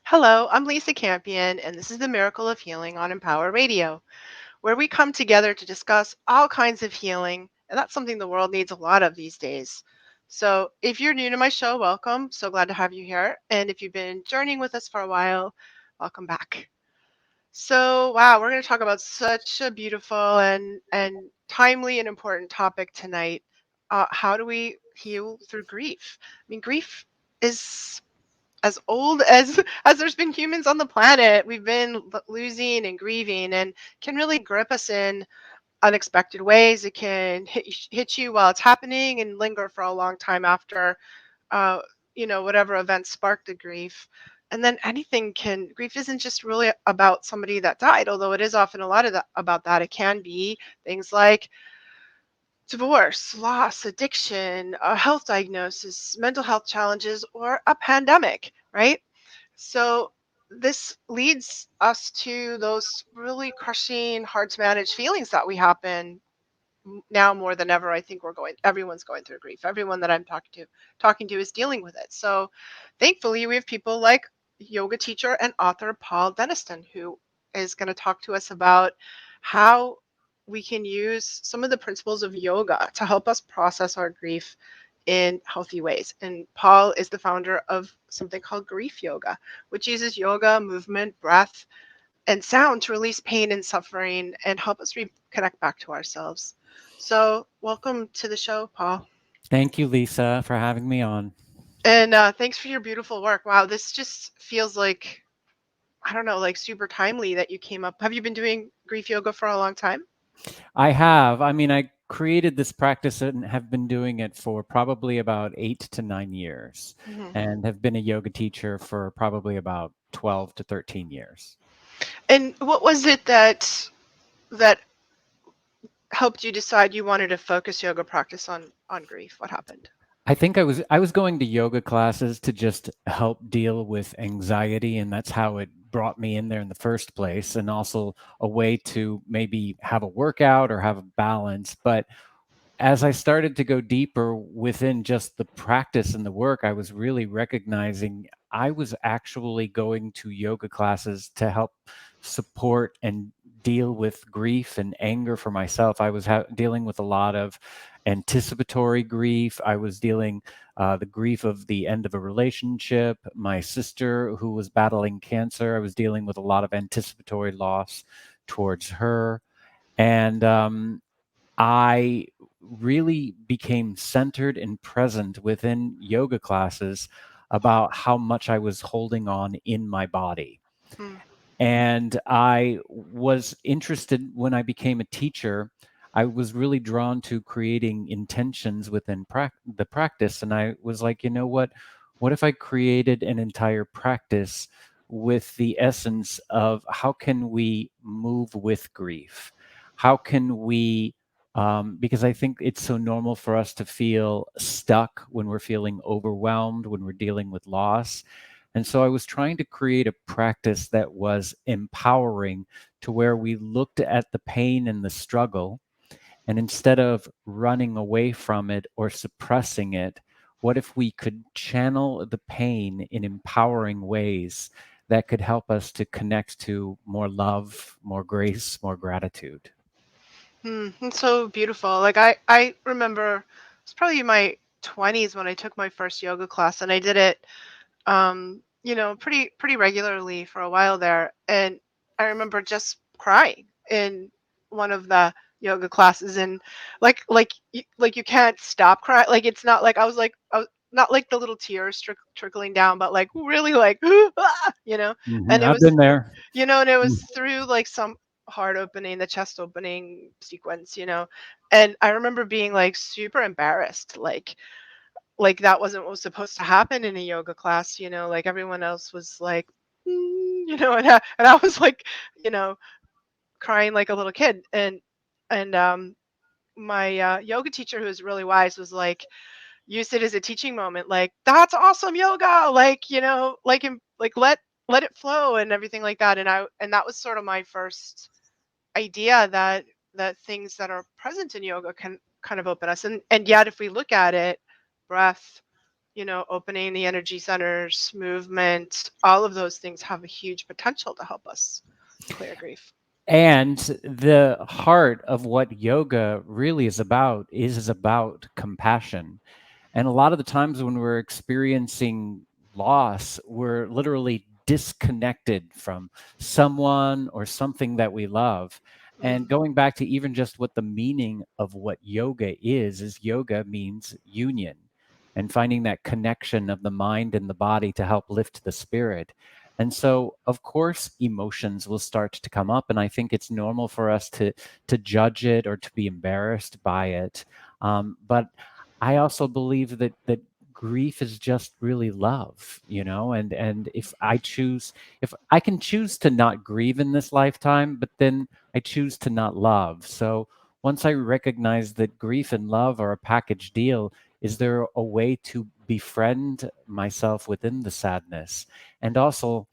Hello, I'm Lisa Campion, and this is the Miracle of Healing on Empower Radio, where we come together to discuss all kinds of healing, and that's something the world needs a lot of these days. So, if you're new to my show, welcome. So glad to have you here. And if you've been journeying with us for a while, welcome back. So, wow, we're going to talk about such a beautiful and timely and important topic tonight. How do we heal through grief? I mean, grief is as old as there's been humans on the planet. We've been losing and grieving, and can really grip us in unexpected ways. It can hit you while it's happening and linger for a long time after, uh, whatever event sparked the grief. And then anything can grief isn't just really about somebody that died, although it is often a lot of that about that. It can be things like divorce, loss, addiction, a health diagnosis, mental health challenges, or a pandemic, right? So this leads us to those really crushing, hard to manage feelings that we happen now more than ever. I think everyone's going through grief. Everyone that I'm talking to is dealing with it. So thankfully we have people like yoga teacher and author Paul Denniston, who is going to talk to us about how we can use some of the principles of yoga to help us process our grief in healthy ways. And Paul is the founder of something called grief yoga, which uses yoga, movement, breath, and sound to release pain and suffering and help us reconnect back to ourselves. So, welcome to the show, Paul. Thank you, Lisa, for having me on. And thanks for your beautiful work. Wow, this just feels like, I don't know, like super timely that you came up. Have you been doing grief yoga for a long time? I have. I created this practice and have been doing it for probably about 8 to 9 years, Hmm. and have been a yoga teacher for probably about 12 to 13 years. And what was it that helped you decide you wanted to focus yoga practice on grief? What happened? I think I was going to yoga classes to just help deal with anxiety, and that's how it brought me in there in the first place, and also a way to maybe have a workout or have a balance. But as I started to go deeper within just the practice and the work, I was really recognizing I was actually going to yoga classes to help support and deal with grief and anger for myself. I was dealing with a lot of anticipatory grief. I was dealing the grief of the end of a relationship. My sister, who was battling cancer, I was dealing with a lot of anticipatory loss towards her. And I really became centered and present within yoga classes about how much I was holding on in my body. Hmm. And I was interested when I became a teacher. I was really drawn to creating intentions within the practice. And I was like, you know what? What if I created an entire practice with the essence of how can we move with grief? How can we because I think it's so normal for us to feel stuck when we're feeling overwhelmed, when we're dealing with loss. And so I was trying to create a practice that was empowering to where we looked at the pain and the struggle. And instead of running away from it or suppressing it, what if we could channel the pain in empowering ways that could help us to connect to more love, more grace, more gratitude? Hmm. It's so beautiful. Like I remember it's probably in my 20s when I took my first yoga class, and I did it pretty regularly for a while there. And I remember just crying in one of the yoga classes, and like you can't stop crying. Like it's not like I was not like the little tears trickling down, but like really like "Ah," Hmm. and it I've was been there. and it was through like some heart opening, the chest opening sequence, and I remember being like super embarrassed, like that wasn't what was supposed to happen in a yoga class, like everyone else was like, and I was like, you know, crying like a little kid. And my yoga teacher, who was really wise, was like, used it as a teaching moment, like, that's awesome yoga, like, like let it flow and everything like that. And that was sort of my first idea that things that are present in yoga can kind of open us. And yet if we look at it, breath, opening the energy centers, movement, all of those things have a huge potential to help us clear grief. And the heart of what yoga really is about compassion. And a lot of the times when we're experiencing loss, we're literally disconnected from someone or something that we love. And Mm, going back to even just what the meaning of what yoga is yoga means union and finding that connection of the mind and the body to help lift the spirit. And so, of course, emotions will start to come up, and I think it's normal for us to judge it or to be embarrassed by it. But I also believe that grief is just really love, and if I can choose to not grieve in this lifetime, but then I choose to not love. So once I recognize that grief and love are a package deal, is there a way to befriend myself within the sadness? And also,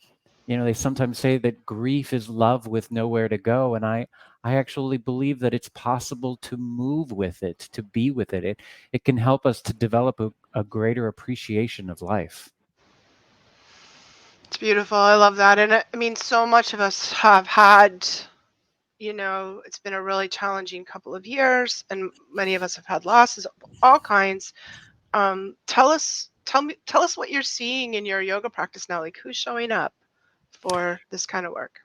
they sometimes say that grief is love with nowhere to go, and I actually believe that it's possible to move with it, to be with it. It can help us to develop a greater appreciation of life. it's beautiful. I love that. And I mean, so much of us have had, it's been a really challenging couple of years, and many of us have had losses of all kinds. Tell us what you're seeing in your yoga practice now. Like, who's showing up for this kind of work?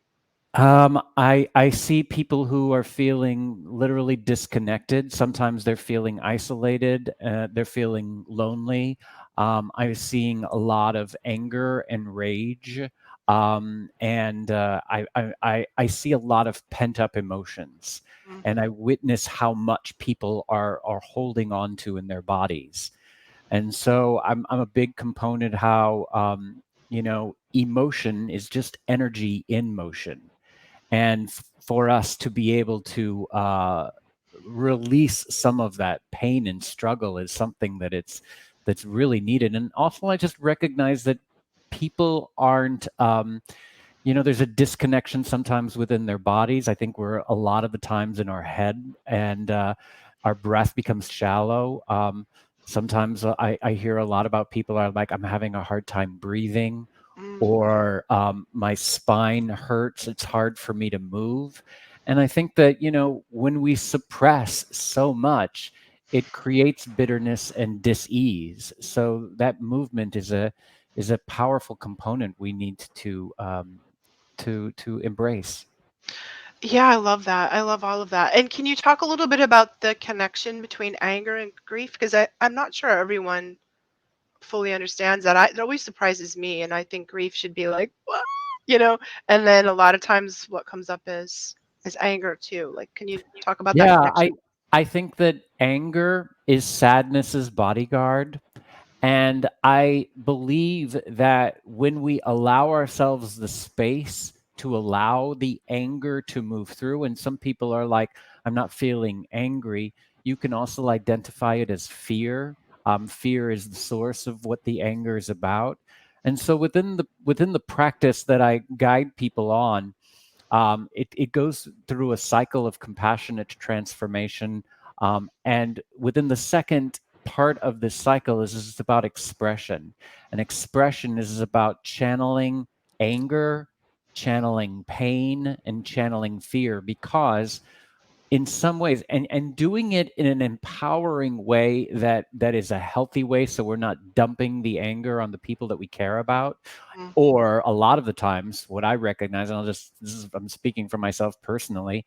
I see people who are feeling literally disconnected. Sometimes they're feeling isolated. They're feeling lonely. I'm seeing a lot of anger and rage, and I see a lot of pent up emotions, Mm. and I witness how much people are holding on to in their bodies. And so I'm a big component how emotion is just energy in motion, and for us to be able to release some of that pain and struggle is something that's really needed. And also, I just recognize that people aren't. There's a disconnection sometimes within their bodies. I think we're a lot of the times in our head, and our breath becomes shallow. Sometimes I hear a lot about people are like, I'm having a hard time breathing, Mm. or my spine hurts. It's hard for me to move. And I think that, when we suppress so much, it creates bitterness and dis-ease. So that movement is a powerful component we need to embrace. Yeah, I love that. I love all of that. And can you talk a little bit about the connection between anger and grief? Because I'm not sure everyone fully understands that. It always surprises me, and I think grief should be like, what? You know, and then a lot of times what comes up is anger too. Like, can you talk about that Yeah, connection? I think that anger is sadness's bodyguard. And I believe that when we allow ourselves the space to allow the anger to move through, and some people are like, I'm not feeling angry, you can also identify it as fear. Fear is the source of what the anger is about. And so within the practice that I guide people on, it goes through a cycle of compassionate transformation. And within the second part of this cycle is about expression. And expression is about channeling anger, channeling pain, and channeling fear, because in some ways, and doing it in an empowering way that is a healthy way, so we're not dumping the anger on the people that we care about. Mm, Or a lot of the times, what I recognize, and I'm speaking for myself personally,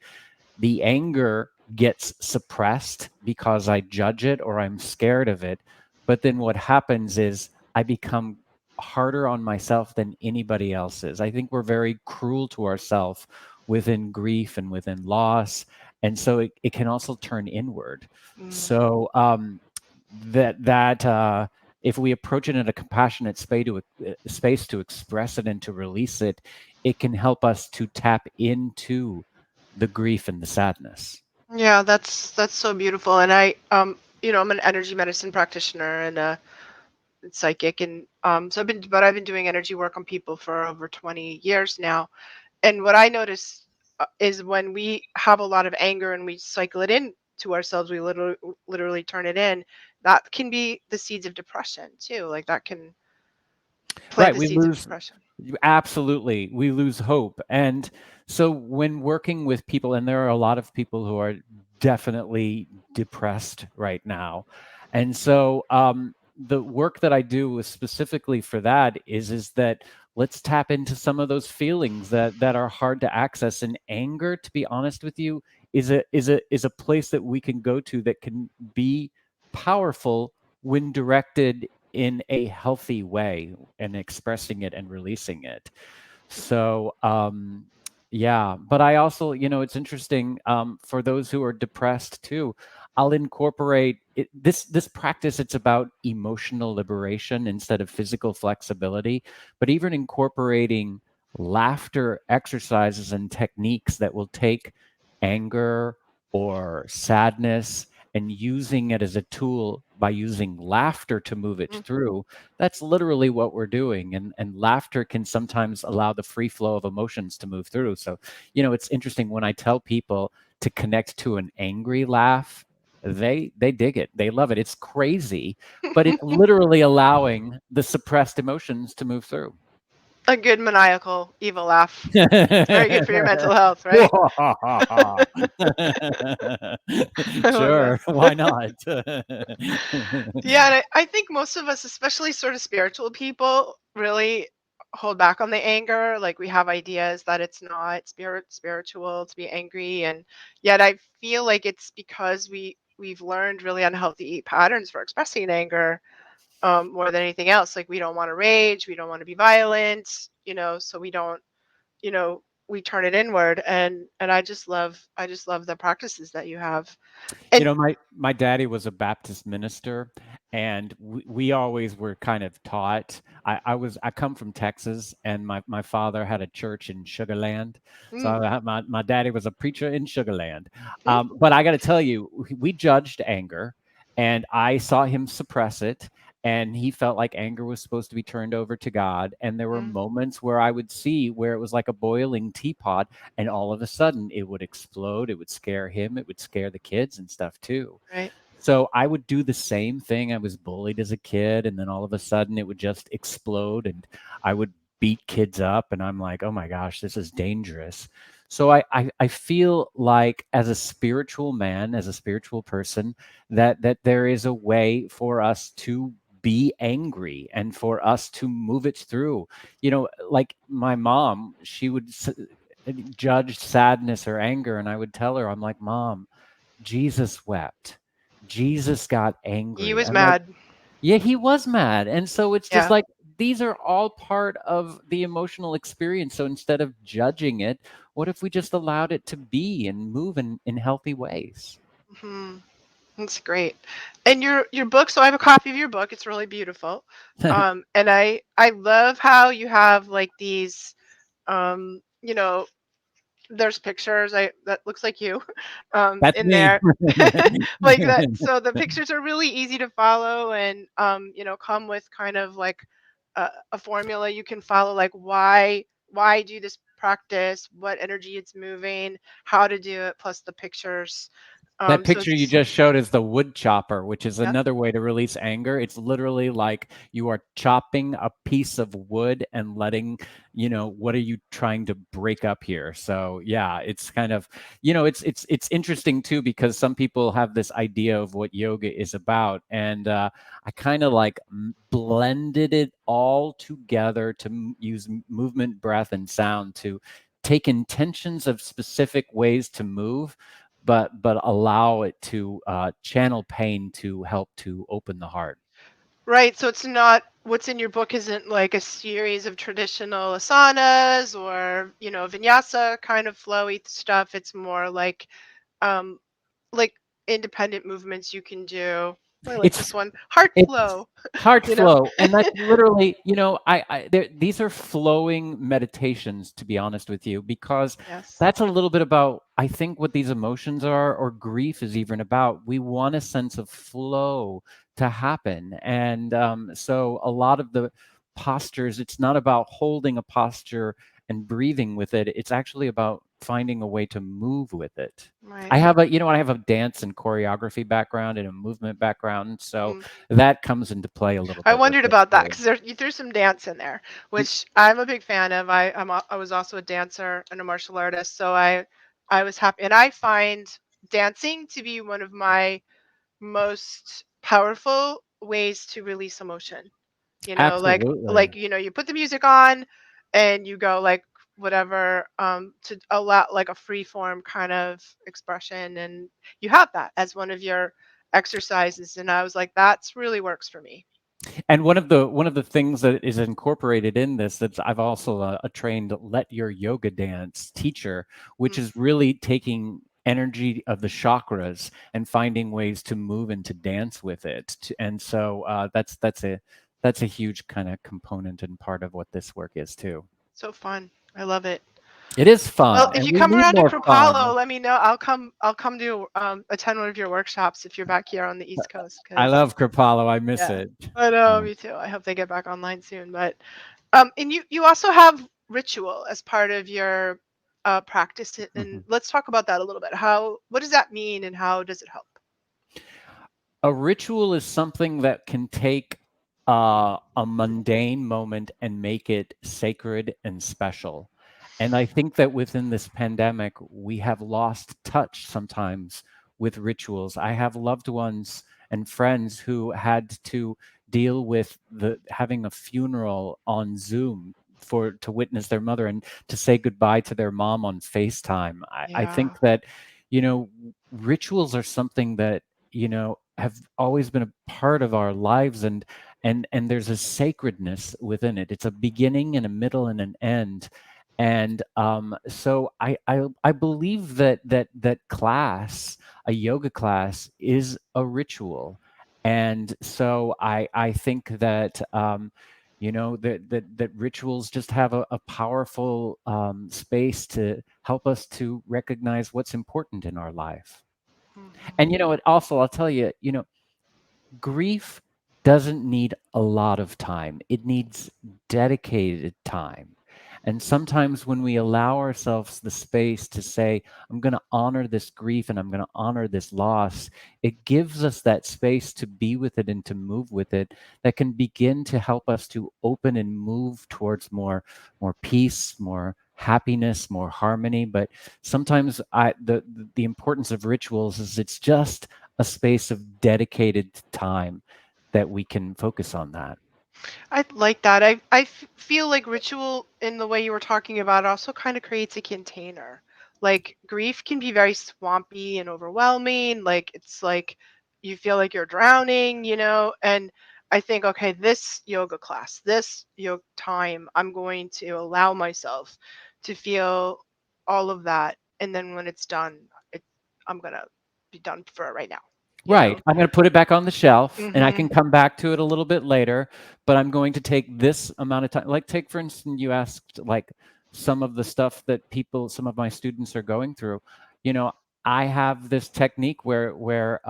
the anger gets suppressed because I judge it or I'm scared of it. But then what happens is I become harder on myself than anybody else is. I think we're very cruel to ourselves within grief and within loss. And so it can also turn inward. mm. So that if we approach it in a compassionate space to express it and to release it, it can help us to tap into the grief and the sadness. Yeah, that's so beautiful. And I'm an energy medicine practitioner and a psychic, and I've been doing energy work on people for over 20 years now. And what I notice is when we have a lot of anger and we cycle it in to ourselves, we literally turn it in. that can be the seeds of depression too. Like that can plant Right, the we seeds of lose depression. absolutely, we lose hope, and so when working with people, and there are a lot of people who are definitely depressed right now, and so, the work that I do is specifically for that is that let's tap into some of those feelings that are hard to access, and anger, to be honest with you, is a place that we can go to that can be powerful when directed in a healthy way and expressing it and releasing it. So, yeah, but I also, it's interesting, for those who are depressed too. I'll incorporate it, this practice. It's about emotional liberation instead of physical flexibility, but even incorporating laughter exercises and techniques that will take anger or sadness and using it as a tool by using laughter to move it Mm. through. That's literally what we're doing, and laughter can sometimes allow the free flow of emotions to move through. So, it's interesting when I tell people to connect to an angry laugh, they dig it. They love it. It's crazy, but it's literally allowing the suppressed emotions to move through. A good maniacal evil laugh. It's very good for your mental health, right? I love that. Sure, why not? Yeah, and I think most of us, especially sort of spiritual people, really hold back on the anger. Like we have ideas that it's not spiritual to be angry, and yet I feel like it's because we've learned really unhealthy patterns for expressing anger, more than anything else. Like we don't want to rage, we don't want to be violent, so we don't, we turn it inward, and I just love the practices that you have. And My daddy was a Baptist minister, and we always were kind of taught. I come from Texas, and my father had a church in Sugar Land, so mm, my daddy was a preacher in Sugar Land. mm, But I got to tell you, we judged anger, and I saw him suppress it. And he felt like anger was supposed to be turned over to God. And there were mm, moments where I would see where it was like a boiling teapot, and all of a sudden it would explode. It would scare him, it would scare the kids and stuff too. right. So I would do the same thing. I was bullied as a kid, and then all of a sudden it would just explode, and I would beat kids up, and I'm like, oh my gosh, this is dangerous. So I feel like, as a spiritual man, as a spiritual person, that there is a way for us to be angry and for us to move it through. Like my mom, she would judge sadness or anger, and I would tell her, I'm like, Mom, Jesus wept. Jesus got He angry. was I'm like, mad. yeah, he was mad. And so it's just Yeah. like, these are all part of the emotional experience. So instead of judging it, what if we just allowed it to be and move in healthy ways? Hmm. That's great. And your book, so I have a copy of your book. It's really beautiful. And I love how you have like these, you know, there's pictures I that looks like you That's in me. there. Like that, so the pictures are really easy to follow, and come with kind of like a formula you can follow, like why do this practice, what energy it's moving, how to do it, plus the pictures. That So picture you it's, just showed is the wood chopper, which is yeah. another way to release anger. It's literally like you are chopping a piece of wood and letting, what are you trying to break up here? So yeah, it's kind of, it's interesting too, because some people have this idea of what yoga is about, and I kind of like blended it all together to use movement, breath, and sound to take intentions of specific ways to move, but allow it to channel pain to help to open the heart. Right, so it's not, what's in your book isn't like a series of traditional asanas or, vinyasa kind of flowy stuff. It's more um like independent movements you can do. I like It's this one. Heart it's flow, heart you know. flow, and that's literally, these are flowing meditations, to be honest with you, because Yes. that's a little bit about, I think, what these emotions are, or grief is even about. We want a sense of flow to happen, and so a lot of the postures, it's not about holding a posture and breathing with it. It's actually about finding a way to move with it. Right. I have a, I have a dance and choreography background and a movement background, so Mm. that comes into play a little I bit with wondered this about that too. because you threw some dance in there, which I'm a big fan of. I was also a dancer and a martial artist, so I was happy, and I find dancing to be one of my most powerful ways to release emotion. Absolutely. You put the music on and you go like whatever to allow like a free form kind of expression, and you have that as one of your exercises, and I was like, that's really works for me. And one of the things that is incorporated in this, that's I've also a trained Let Your Yoga Dance teacher, which Mm. is really taking energy of the chakras and finding ways to move and to dance with it. And so that's a huge kind of component and part of what this work is too. So fun. I love it. It is Well, fun, if and you we come need around to more Kripalu, fun. let me know. I'll come to attend one of your workshops if you're back here on the East Coast, I because love Kripalu. I miss yeah. it. I know, Um, me too. I hope they get back online soon. But and you also have ritual as part of your practice, and mhm. let's talk about that a little bit. What does that mean, and how does it help? A ritual is something that can take a mundane moment and make it sacred and special. And I think that within this pandemic, we have lost touch sometimes with rituals. I have loved ones and friends who had to deal with the having a funeral on Zoom for to witness their mother and to say goodbye to their mom on FaceTime. I Yeah. think that, you know, rituals are something that, have always been a part of our lives, and there's a sacredness within it. It's a beginning and a middle and an end. And so I believe that class, a yoga class, is a ritual. And so I think that that rituals just have a powerful space to help us to recognize what's important in our life. Hmm. And it also, I'll tell you, grief doesn't need a lot of time. It needs dedicated time. And sometimes when we allow ourselves the space to say, I'm going to honor this grief and I'm going to honor this loss, it gives us that space to be with it and to move with it, that can begin to help us to open and move towards more peace, more happiness, more harmony. But sometimes the importance of rituals is it's just a space of dedicated time that we can focus on that. I like that. I feel like ritual in the way you were talking about also kind of creates a container. Like grief can be very swampy and overwhelming. Like it's like you feel like you're drowning, and I think, okay, this yoga class, this yoga time, I'm going to allow myself to feel all of that. And then when it's done, it, I'm going to be done for it right now, you Right. know? I'm going to put it back on the shelf and I Hmm. can come back to it a little bit later, but I'm going to take this amount of time. Like, take, for instance, you asked like some of the stuff that some of my students are going through. You know, I have this technique where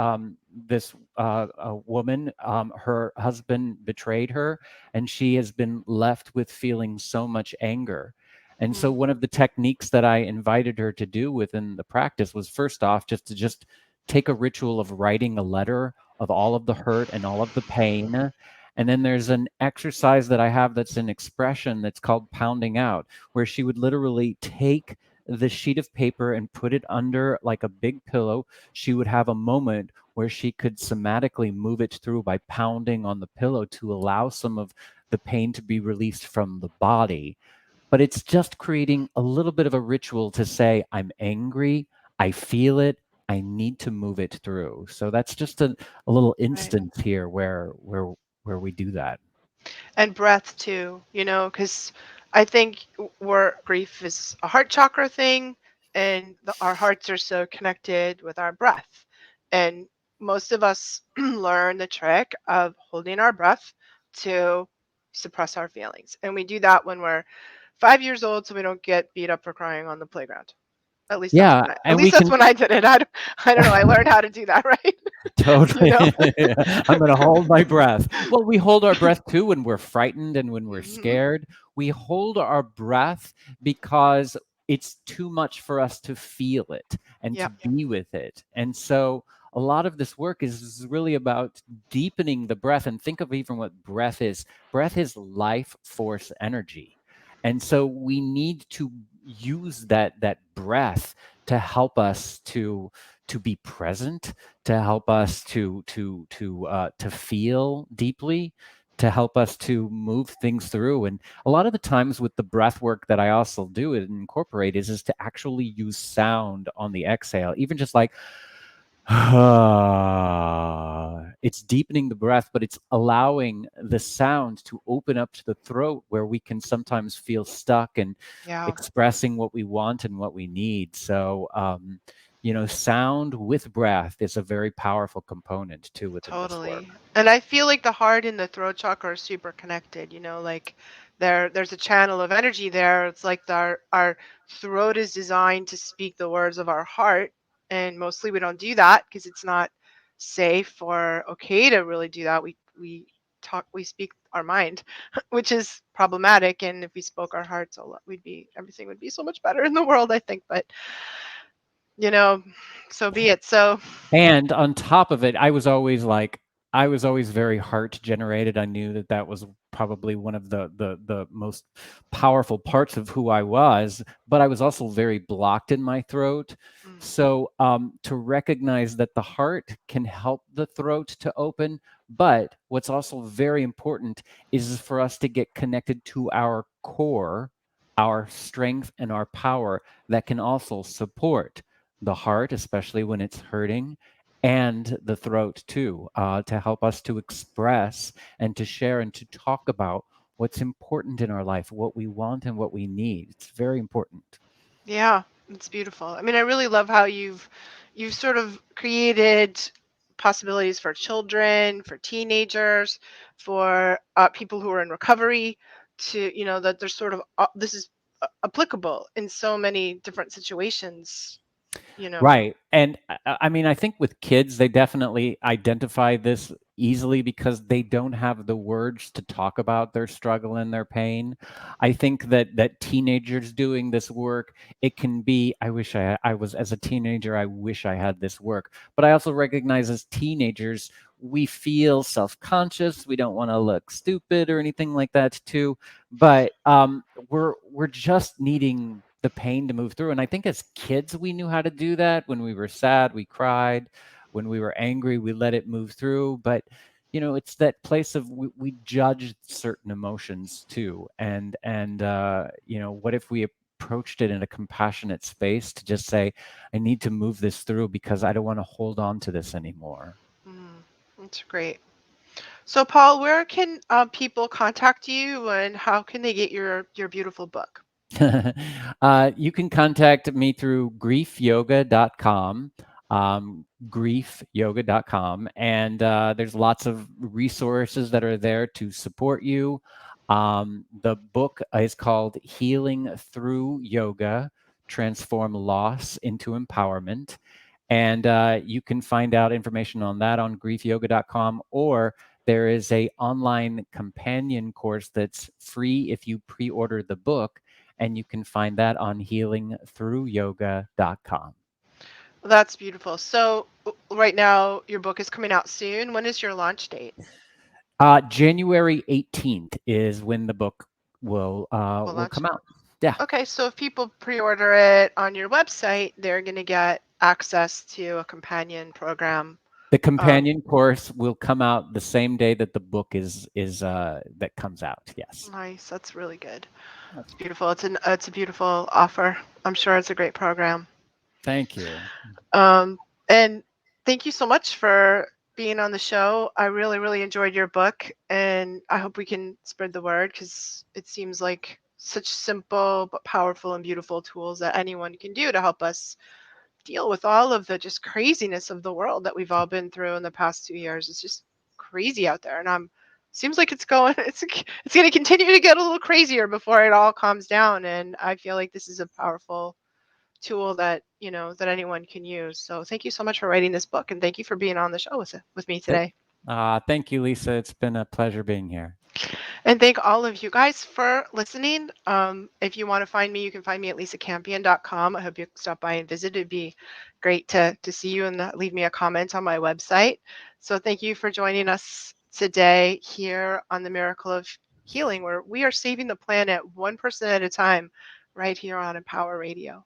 this a woman, her husband betrayed her, and she has been left with feeling so much anger. And so one of the techniques that I invited her to do within the practice was, first off, just take a ritual of writing a letter of all of the hurt and all of the pain. And then there's an exercise that I have that's an expression that's called pounding out, where she would literally take the sheet of paper and put it under like a big pillow. She would have a moment where she could somatically move it through by pounding on the pillow to allow some of the pain to be released from the body. But it's just creating a little bit of a ritual to say, I'm angry, I feel it, I need to move it through. So that's just a little Right. instance here where we do that. And breath too, because I think where grief is a heart chakra thing, and our hearts are so connected with our breath. And most of us learn the trick of holding our breath to suppress our feelings. And we do that when we're 5 years old so we don't get beat up for crying on the playground. At least that's Yeah, at and least we that's can when I did it. I don't know. I learned how to do that, right? you totally. know? I'm going to hold my breath. Well, we hold our breath too when we're frightened and when we're Hmm. scared. We hold our breath because it's too much for us to feel it and to Yep. be with it. And so a lot of this work is really about deepening the breath. And think of even what breath is. Breath is life force energy. And so we need to use that breath to help us to be present, to help us to feel deeply, to help us to move things through. And a lot of the times with the breath work that I also do and incorporate is to actually use sound on the exhale, even just like it's deepening the breath, but it's allowing the sound to open up to the throat where we can sometimes feel stuck and Yeah. expressing what we want and what we need. So, sound with breath is a very powerful component too within this work. Totally. And I feel like the heart and the throat chakra are super connected, like there's a channel of energy there. It's like our throat is designed to speak the words of our heart, and mostly we don't do that because it's not safe or okay to really do that. We speak our mind, which is problematic, and if we spoke our hearts a lot, everything would be so much better in the world, I think, but you know, so be it. So, And on top of it, I was always very heart generated. I knew that that was probably one of the most powerful parts of who I was, but I was also very blocked in my throat. mm, So to recognize that the heart can help the throat to open, but what's also very important is for us to get connected to our core, our strength and our power that can also support the heart, especially when it's hurting, and the throat too, to help us to express and to share and to talk about what's important in our life, what we want and what we need. It's very important. yeah, it's beautiful. I mean, I really love how you've sort of created possibilities for children, for teenagers, for people who are in recovery to, that there's sort of this is applicable in so many different situations, you know. Right. And I mean, I think with kids, they definitely identify this easily because they don't have the words to talk about their struggle and their pain. I think that teenagers doing this work, it can be, I wish I was as a teenager, I wish I had this work. But I also recognize as teenagers, we feel self-conscious. We don't want to look stupid or anything like that too. But we're just needing the pain to move through. And I think as kids, we knew how to do that. When we were sad, we cried. When we were angry, we let it move through. But it's that place of we judge certain emotions too. And what if we approached it in a compassionate space to just say, I need to move this through because I don't want to hold on to this anymore. Mm, that's great. So, Paul, where can people contact you, and how can they get your beautiful book? You can contact me through griefyoga.com, griefyoga.com, and there's lots of resources that are there to support you. The book is called Healing Through Yoga: Transform Loss into Empowerment. And you can find out information on that on griefyoga.com, or there is a online companion course that's free if you pre-order the book, and you can find that on healingthroughyoga.com. That's beautiful. So, right now, your book is coming out soon. When is your launch date? January 18th is when the book Will will launch. come out. Yeah. Okay, so if people pre-order it on your website, they're going to get access to a companion program. The Um, companion course will come out the same day that the book is that comes out. Yes. nice. That's really good. It's beautiful. It's a beautiful offer. I'm sure it's a great program. Thank you. Um, and thank you so much for being on the show. I really, really enjoyed your book, and I hope we can spread the word because it seems like such simple but powerful and beautiful tools that anyone can do to help us deal with all of the just craziness of the world that we've all been through in the past 2 years. It's just crazy out there, and seems like it's going. It's going to continue to get a little crazier before it all calms down. And I feel like this is a powerful tool that that anyone can use. So thank you so much for writing this book, and thank you for being on the show with me Th- today. Thank you, Lisa. It's been a pleasure being here. And thank all of you guys for listening. If you want to find me, you can find me at lisacampion.com. I hope you stop by and visit. It'd be great to see you and leave me a comment on my website. So thank you for joining us today here on the Miracle of Healing, where we are saving the planet one person at a time right here on Empower Radio.